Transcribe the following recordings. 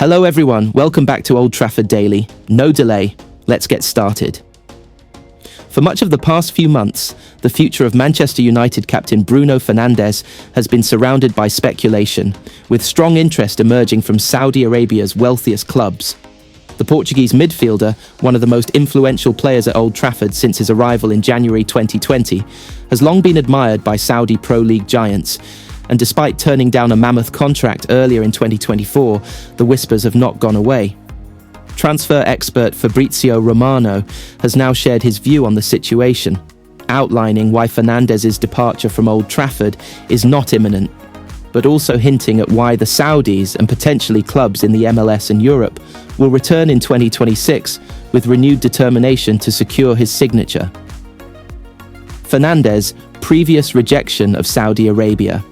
Hello everyone, welcome back to Old Trafford Daily. No delay, let's get started. For much of the past few months, the future of Manchester United captain Bruno Fernandes has been surrounded by speculation, with strong interest emerging from Saudi Arabia's wealthiest clubs. The Portuguese midfielder, one of the most influential players at Old Trafford since his arrival in January 2020, has long been admired by Saudi Pro League giants, and despite turning down a mammoth contract earlier in 2024, the whispers have not gone away. Transfer expert Fabrizio Romano has now shared his view on the situation, outlining why Fernandes' departure from Old Trafford is not imminent, but also hinting at why the Saudis and potentially clubs in the MLS and Europe will return in 2026 with renewed determination to secure his signature. Fernandes' previous rejection of Saudi Arabia.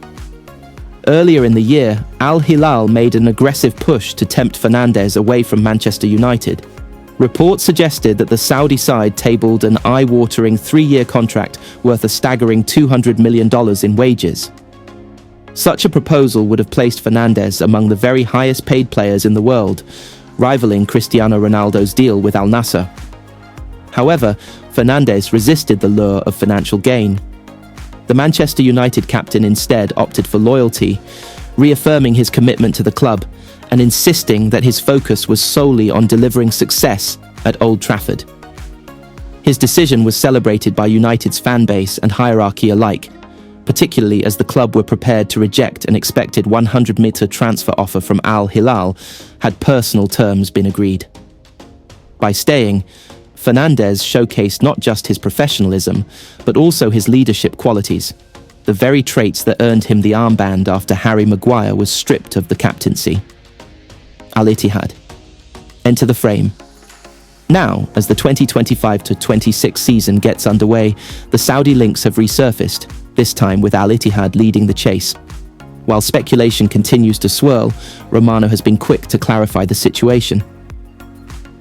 Earlier in the year, Al Hilal made an aggressive push to tempt Fernandes away from Manchester United. Reports suggested that the Saudi side tabled an eye-watering 3-year contract worth a staggering $200 million in wages. Such a proposal would have placed Fernandes among the very highest paid players in the world, rivaling Cristiano Ronaldo's deal with Al Nassr. However, Fernandes resisted the lure of financial gain. The Manchester United captain instead opted for loyalty, reaffirming his commitment to the club and insisting that his focus was solely on delivering success at Old Trafford. His decision was celebrated by United's fan base and hierarchy alike, particularly as the club were prepared to reject an expected 100-meter transfer offer from Al Hilal had personal terms been agreed. By staying, Fernandes showcased not just his professionalism, but also his leadership qualities, the very traits that earned him the armband after Harry Maguire was stripped of the captaincy. Al Ittihad. Enter the frame. Now, as the 2025-26 season gets underway, the Saudi links have resurfaced, this time with Al Ittihad leading the chase. While speculation continues to swirl, Romano has been quick to clarify the situation.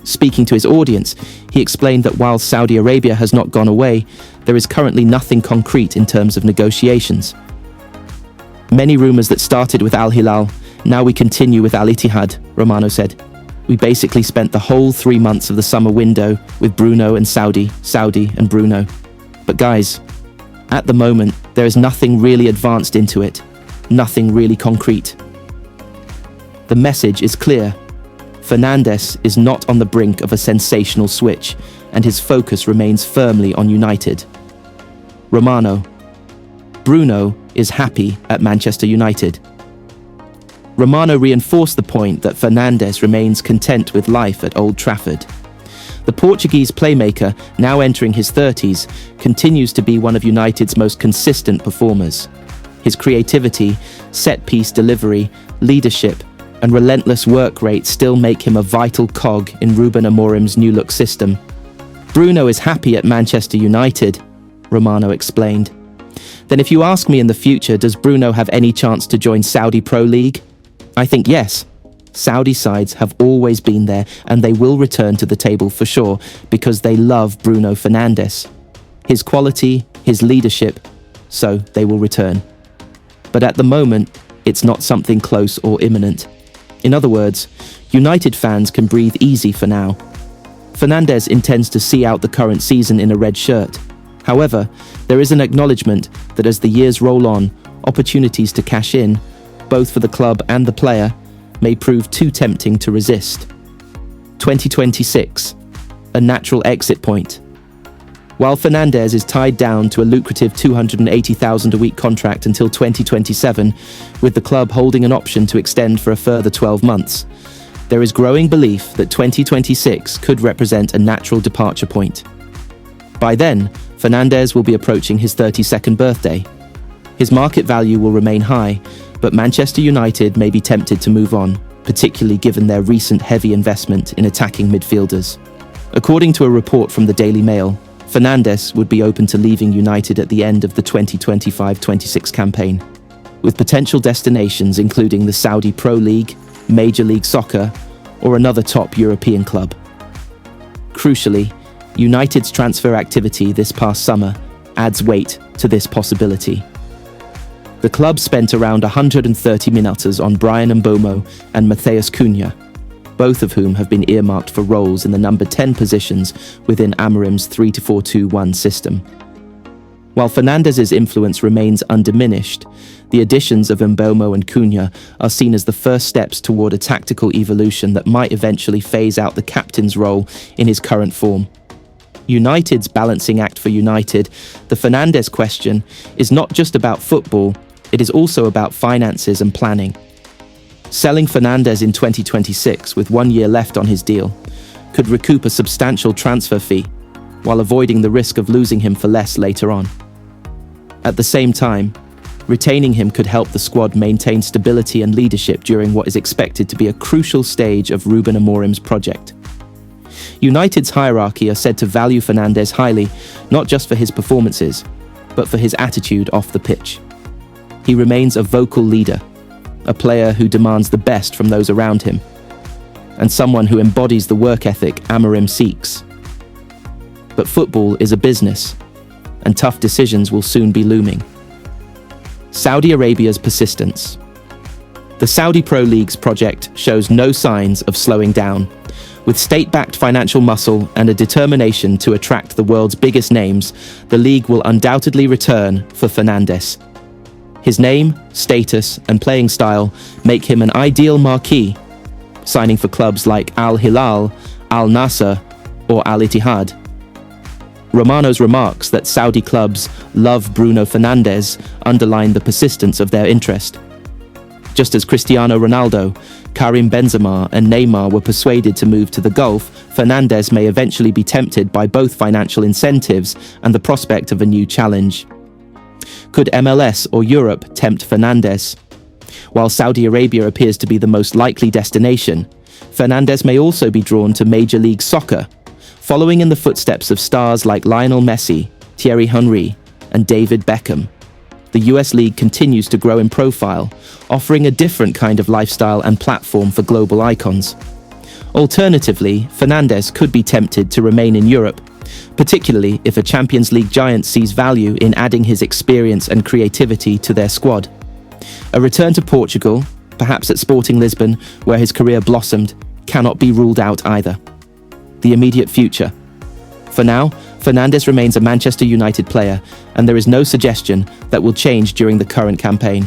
Speaking to his audience, he explained that while Saudi Arabia has not gone away, there is currently nothing concrete in terms of negotiations. Many rumors that started with Al Hilal, now we continue with Al Ittihad, Romano said. We basically spent the whole 3 months of the summer window with Bruno and Saudi and Bruno. But guys, at the moment, there is nothing really advanced into it, nothing really concrete. The message is clear. Fernandes is not on the brink of a sensational switch, and his focus remains firmly on United. Romano. Bruno is happy at Manchester United. Romano reinforced the point that Fernandes remains content with life at Old Trafford. The Portuguese playmaker, now entering his 30s, continues to be one of United's most consistent performers. His creativity, set-piece delivery, leadership, and relentless work rate still make him a vital cog in Ruben Amorim's new-look system. Bruno is happy at Manchester United, Romano explained. Then if you ask me in the future, does Bruno have any chance to join Saudi Pro League? I think yes. Saudi sides have always been there, and they will return to the table for sure, because they love Bruno Fernandes. His quality, his leadership, so they will return. But at the moment, it's not something close or imminent. In other words, United fans can breathe easy for now. Fernandes intends to see out the current season in a red shirt. However, there is an acknowledgement that as the years roll on, opportunities to cash in, both for the club and the player, may prove too tempting to resist. 2026, a natural exit point. While Fernandes is tied down to a lucrative $280,000 a week contract until 2027, with the club holding an option to extend for a further 12 months, there is growing belief that 2026 could represent a natural departure point. By then, Fernandes will be approaching his 32nd birthday. His market value will remain high, but Manchester United may be tempted to move on, particularly given their recent heavy investment in attacking midfielders. According to a report from the Daily Mail, Fernandes would be open to leaving United at the end of the 2025-26 campaign, with potential destinations including the Saudi Pro League, Major League Soccer, or another top European club. Crucially, United's transfer activity this past summer adds weight to this possibility. The club spent around 130 minutos on Brian Mbeumo and Matheus Cunha, both of whom have been earmarked for roles in the number 10 positions within Amorim's 3-4-2-1 system. While Fernandes' influence remains undiminished, the additions of Mbeumo and Cunha are seen as the first steps toward a tactical evolution that might eventually phase out the captain's role in his current form. United's balancing act for United, the Fernandes question, is not just about football, it is also about finances and planning. Selling Fernandes in 2026 with 1 year left on his deal could recoup a substantial transfer fee, while avoiding the risk of losing him for less later on. At the same time, retaining him could help the squad maintain stability and leadership during what is expected to be a crucial stage of Ruben Amorim's project. United's hierarchy are said to value Fernandes highly, not just for his performances, but for his attitude off the pitch. He remains a vocal leader, a player who demands the best from those around him, and someone who embodies the work ethic Amorim seeks. But football is a business, and tough decisions will soon be looming. Saudi Arabia's persistence. The Saudi Pro League's project shows no signs of slowing down. With state-backed financial muscle and a determination to attract the world's biggest names, the league will undoubtedly return for Fernandes. His name, status, and playing style make him an ideal marquee, signing for clubs like Al Hilal, Al Nassr, or Al Ittihad. Romano's remarks that Saudi clubs love Bruno Fernandes underline the persistence of their interest. Just as Cristiano Ronaldo, Karim Benzema, and Neymar were persuaded to move to the Gulf, Fernandes may eventually be tempted by both financial incentives and the prospect of a new challenge. Could MLS or Europe tempt Fernandes? While Saudi Arabia appears to be the most likely destination, Fernandes may also be drawn to Major League Soccer, following in the footsteps of stars like Lionel Messi, Thierry Henry, and David Beckham. The US League continues to grow in profile, offering a different kind of lifestyle and platform for global icons. Alternatively, Fernandes could be tempted to remain in Europe, particularly if a Champions League giant sees value in adding his experience and creativity to their squad. A return to Portugal, perhaps at Sporting Lisbon, where his career blossomed, cannot be ruled out either. The immediate future. For now, Fernandes remains a Manchester United player, and there is no suggestion that will change during the current campaign.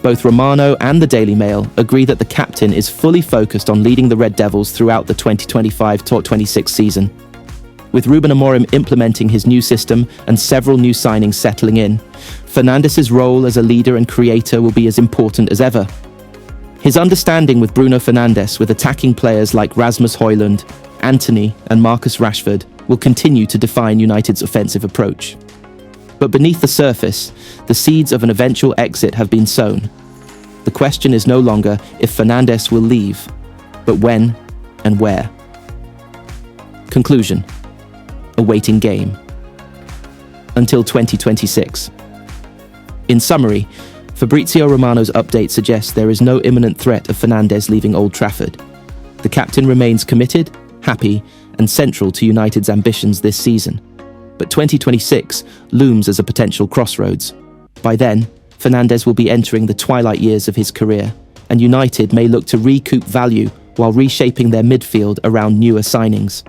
Both Romano and the Daily Mail agree that the captain is fully focused on leading the Red Devils throughout the 2025-26 season. With Ruben Amorim implementing his new system and several new signings settling in, Fernandes' role as a leader and creator will be as important as ever. His understanding with Bruno Fernandes, with attacking players like Rasmus Højlund, Antony, and Marcus Rashford, will continue to define United's offensive approach. But beneath the surface, the seeds of an eventual exit have been sown. The question is no longer if Fernandes will leave, but when and where. Conclusion: a waiting game. Until 2026. In summary, Fabrizio Romano's update suggests there is no imminent threat of Fernandes leaving Old Trafford. The captain remains committed, happy, and central to United's ambitions this season. But 2026 looms as a potential crossroads. By then, Fernandes will be entering the twilight years of his career, and United may look to recoup value while reshaping their midfield around newer signings.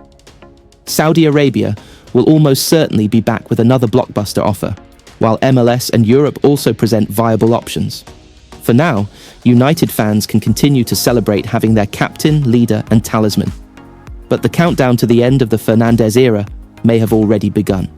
Saudi Arabia will almost certainly be back with another blockbuster offer, while MLS and Europe also present viable options. For now, United fans can continue to celebrate having their captain, leader, and talisman. But the countdown to the end of the Fernandes era may have already begun.